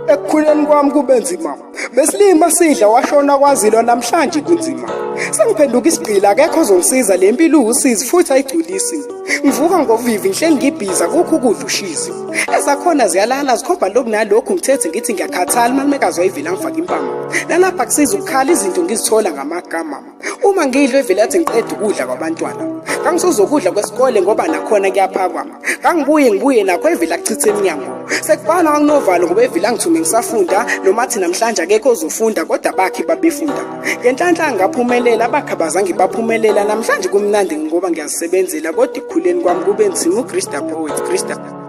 Ekukhuleni kwami kube nzima. Besilima sidla washona kwazilo namhlanje kunzima. Sengiphenduka isigqila akekho ozongisiza le mpilo usizi futhi ayigculisi. Ngivuka ngovivi ngihleli ngibhiza kukho ukudla ushizi. Ezakhona ziyalala zikhopha lokhu nalokhu ngithethe ngithi ngiyakhathala mamekazi wayivela ngifaka impama. Nalapha kusiza ukukhala izinto ngizithola ngamagama. Uma ngidla evela athi ngiqeda ukudla kwabantwana. Kangisuzokudla kwesikole ngoba nakhona kuyaphakwa. Kangibuye nakho evela kuchithe eminyango. Sekubhala nginovalo ngoba evela ngithume ngisafunda noma athi namhlanje akekho ozofunda kodwa bakhe babefunda. Ngenhlanhla ngaphumelela abakhubazange baphumelela namhlanje kumnandi ngoba ngiyazisebenzela kodwa ekukhuleni kwami kube nzima uKrista poet Krista.